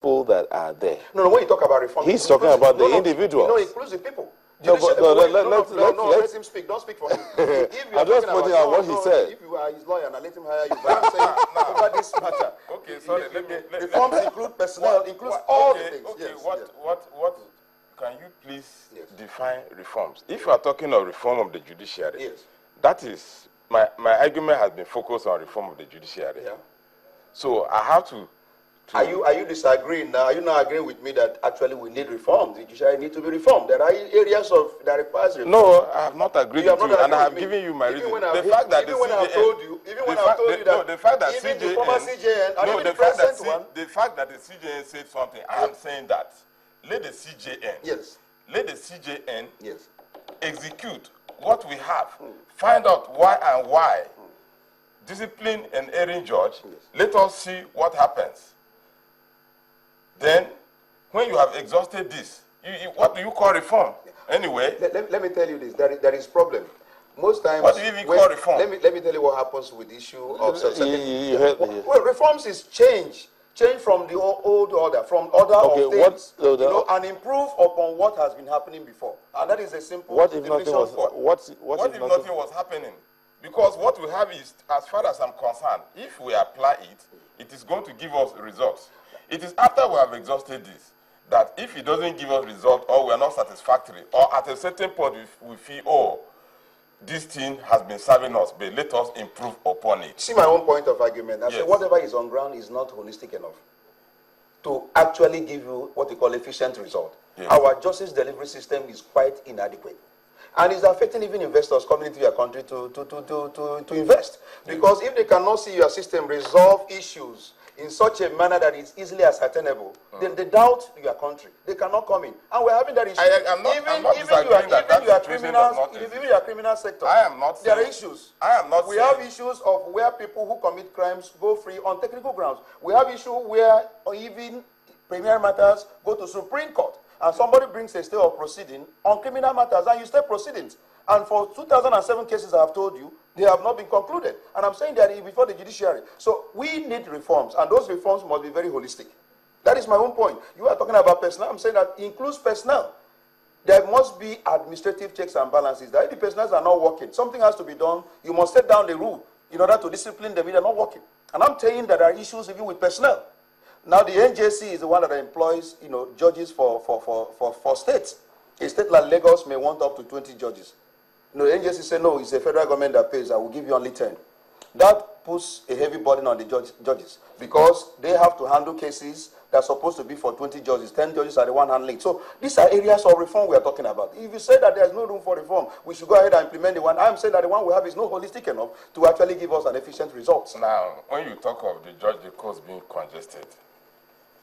people that are there. No, when you talk about reform, he's talking about the individuals. No, includes the people. No, let him speak. Don't speak for him. If you I'm just pointing out what he said. If you are his lawyer, now let him hire you. But I'm saying over this matter. Okay, sorry. Reforms include personnel, includes all the things. Okay, yes, what? Can you please define reforms? If you are talking of reform of the judiciary, that is my argument has been focused on reform of the judiciary. Yeah. So I have to. Are you disagreeing now? Are you not agreeing with me that actually we need reform? The judiciary need to be reformed. There are areas that requires reform. No, I have not agreed with you, and I have given you my reason. The fact that the fact that the CJN said something, I am saying that let the CJN execute what we have, find out why and why, discipline an erring judge. Let us see what happens. Then, when you have exhausted this, what do you call reform? Anyway, let me tell you this. There is problem. Most times, what do you even call reform? Let me tell you what happens with the issue of well, reforms is change from the old order, from order of things, and improve upon what has been happening before. And that is a simple. What if nothing was? What if nothing was happening? Because what we have is, as far as I'm concerned, if we apply it, it is going to give us results. It is after we have exhausted this that if it doesn't give us results or we are not satisfactory, or at a certain point we feel, oh, this thing has been serving us, but let us improve upon it. See my own point of argument. I say whatever is on ground is not holistic enough to actually give you what we call efficient result. Yes. Our justice delivery system is quite inadequate. And it's affecting even investors coming into your country to invest. Because if they cannot see your system resolve issues in such a manner that is easily ascertainable, then they doubt your country. They cannot come in. And we're having that issue. Even your criminal sector, I am not there are issues. I am not We have issues of where people who commit crimes go free on technical grounds. We have issues where even premier matters go to Supreme Court. And somebody brings a stay of proceeding on criminal matters, and you stay proceedings. And for 2007 cases I have told you, they have not been concluded. And I'm saying that before the judiciary. So we need reforms, and those reforms must be very holistic. That is my own point. You are talking about personnel. I'm saying that includes personnel. There must be administrative checks and balances. That if the personnel are not working, something has to be done. You must set down the rule in order to discipline them if they're not working. And I'm saying that there are issues even with personnel. Now, the NJC is the one that employs, judges for states. A state like Lagos may want up to 20 judges. The NJC say, no, it's the federal government that pays. I will give you only 10. That puts a heavy burden on the judges because they have to handle cases that are supposed to be for 20 judges. 10 judges are the one handling. So these are areas of reform we are talking about. If you say that there's no room for reform, we should go ahead and implement the one. I'm saying that the one we have is not holistic enough to actually give us an efficient result. Now, when you talk of the courts being congested,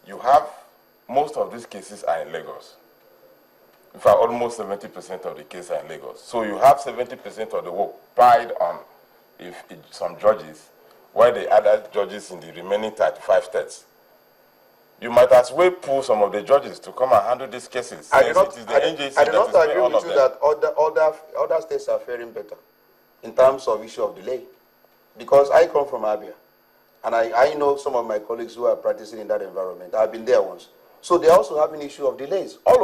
you have most of these cases are in Lagos. In fact, almost 70% of the cases are in Lagos. So you have 70% of the work piled on some judges, while the other judges in the remaining 35 states. You might as well pull some of the judges to come and handle these cases. I do not agree with you that other states are faring better in terms of issue of delay. Because I come from Abia. And I know some of my colleagues who are practicing in that environment. I've been there once. So they also have an issue of delays all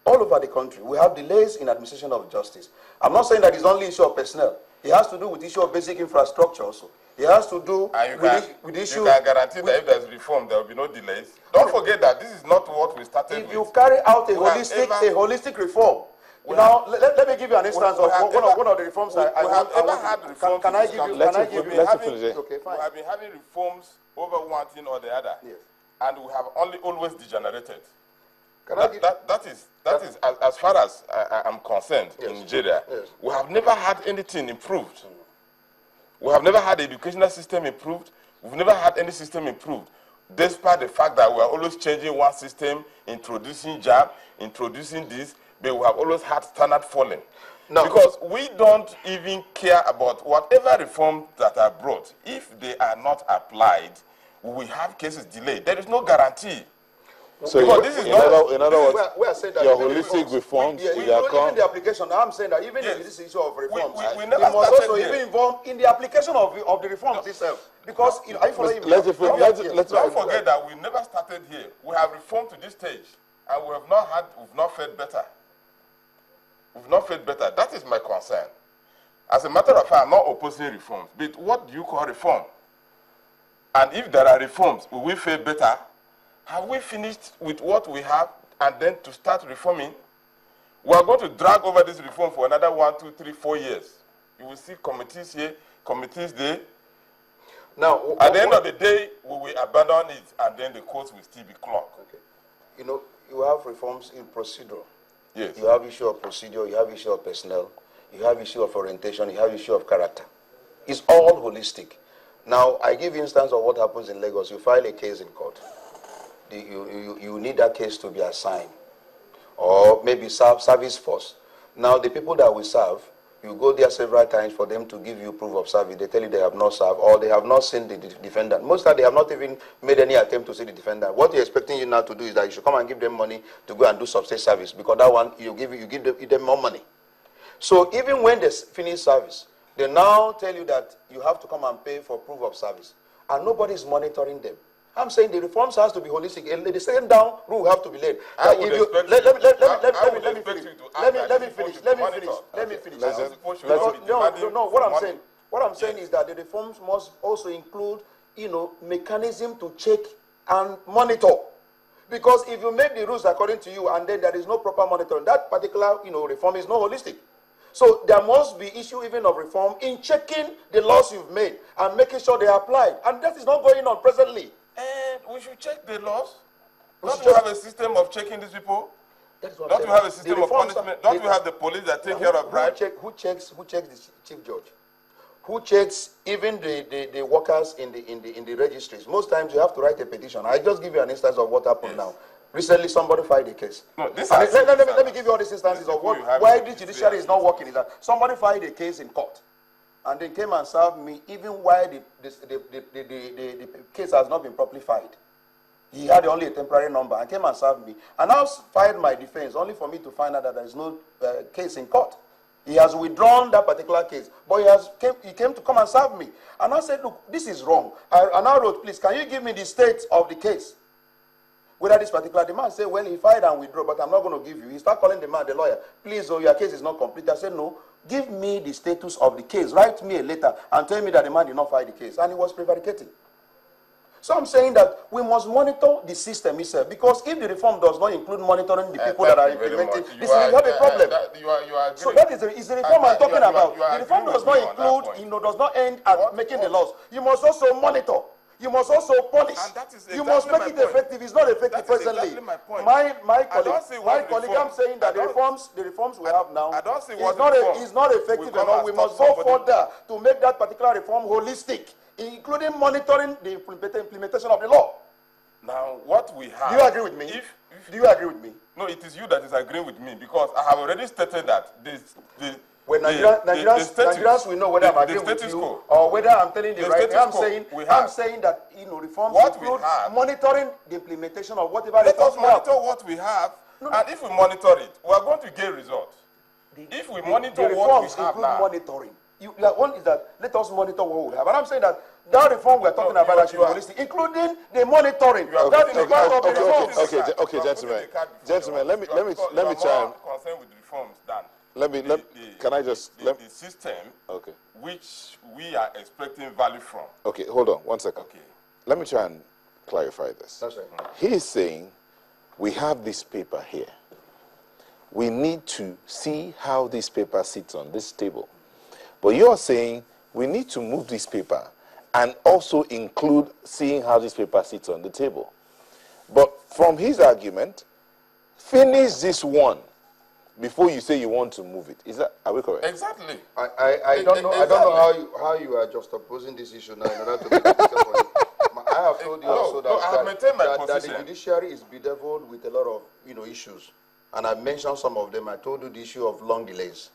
over the country. We have delays in administration of justice. I'm not saying that it's only issue of personnel. It has to do with issue of basic infrastructure also. It has to do with issue. You can guarantee that if there's reform, there will be no delays. Don't forget that this is not what we started with. If you carry out a holistic reform, now, let me give you an instance of one of the reforms I want. Can I give you? Okay, fine. We have been having reforms over one thing or the other, and we have always degenerated. That is as far as I'm concerned in Nigeria. We have never had anything improved. We have never had the educational system improved. We've never had any system improved, despite the fact that we are always changing one system, introducing JAB, introducing this. But we have always had standard falling. No. Because we don't even care about whatever reforms that are brought. If they are not applied, we have cases delayed. There is no guarantee. So this is not. In other words, we are saying that your holistic reforms, even the application. I'm saying that even in this issue of reforms, we it never must also here. even involve in the application of the reforms itself. Because don't forget that we never started here. We have reformed to this stage, and we've not fared better. We've not fared better. That is my concern. As a matter of fact, I'm not opposing reforms. But what do you call reform? And if there are reforms, will we fare better? Have we finished with what we have and then to start reforming? We are going to drag over this reform for another 1, 2, 3, 4 years. You will see committees here, committees there. Now, at the end of the day, we will abandon it, and then the courts will still be clogged. Okay. You know, you have reforms in procedure. Yes. You have issue of procedure, you have issue of personnel, you have issue of orientation, you have issue of character. It's all holistic. Now, I give you instance of what happens in Lagos. You file a case in court. You need that case to be assigned, or maybe service force. Now, the people that we serve, you go there several times for them to give you proof of service. They tell you they have not served, or they have not seen the defendant. Most of the time, they have not even made any attempt to see the defendant. What they're expecting you now to do is that you should come and give them money to go and do substate service, because that one, you give them more money. So even when they finish service, they now tell you that you have to come and pay for proof of service, and nobody is monitoring them. I'm saying the reforms has to be holistic. The second down rule have to be laid. Let me finish. What I'm saying is that the reforms must also include, mechanism to check and monitor. Because if you make the rules according to you and then there is no proper monitoring, that particular, reform is not holistic. So there must be issue even of reform in checking the laws you've made and making sure they are applied. And that is not going on presently. And we should check the laws. Don't we have a system of checking these people? Don't we have a system of punishment? Don't we have the police that take care of bribes? Who checks the chief judge? Who checks even the workers in the registries? Most times you have to write a petition. I just give you an instance of what happened now. Recently, somebody filed a case. No, let me give you all these instances of why the judiciary is not working. Is that somebody filed a case in court, and then came and served me even while the case has not been properly filed. He had only a temporary number and came and served me. And I filed my defense only for me to find out that there is no case in court. He has withdrawn that particular case, but he came to come and serve me. And I said, look, this is wrong. And I wrote, please, can you give me the state of the case? Whether this particular, the man said, well, he filed and withdrew, but I'm not going to give you. He started calling the man, the lawyer, please, your case is not complete. I said, no, give me the status of the case. Write me a letter and tell me that the man did not file the case. And he was prevaricating. So I'm saying that we must monitor the system itself, because if the reform does not include monitoring the people that are implementing, you have a problem. So that is the reform I'm talking about. The reform does not include, does not end at making the laws. You must also monitor. You must also punish. You must make it effective. It's not effective presently. Exactly my point. My colleague, I'm saying that the reforms we have now is not effective enough. We must go further to make that particular reform holistic, including monitoring the implementation of the law. Now, what we have... Do you agree with me? Do you agree with me? No, it is you that is agreeing with me, because I have already stated that Nigerians will know whether I'm agreeing with you or whether I'm telling the right thing. I'm saying that reforms include monitoring the implementation of whatever. Let us monitor what we have, and if we monitor it, we are going to get results. If we monitor what we have now, monitoring. One is that let us monitor what we have, and I'm saying that reform we're talking about actually holistic, including the monitoring. Okay, gentlemen, let me try and concerned with reforms done. The system which we are expecting value from. Okay, hold on 1 second. Okay. Let me try and clarify this. That's right. He is saying we have this paper here. We need to see how this paper sits on this table. But you're saying we need to move this paper and also include seeing how this paper sits on the table. But from his argument, finish this one before you say you want to move it. Are we correct? Exactly. I don't know how you are just opposing this issue now in order to make it for you. I have told you also that the judiciary is bedeviled with a lot of issues, and I mentioned some of them. I told you the issue of long delays,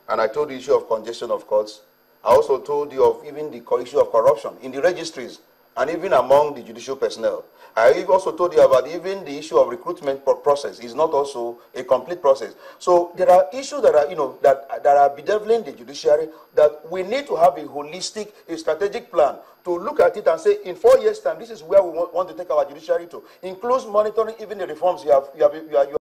and I told you the issue of congestion of courts. I also told you of even the issue of corruption in the registries. and even among the judicial personnel. I also told you about even the issue of recruitment process is not also a complete process. So there are issues that are, that are bedeviling the judiciary, that we need to have a holistic, a strategic plan to look at it and say, in 4 years' time, this is where we want to take our judiciary to. Includes monitoring even the reforms you are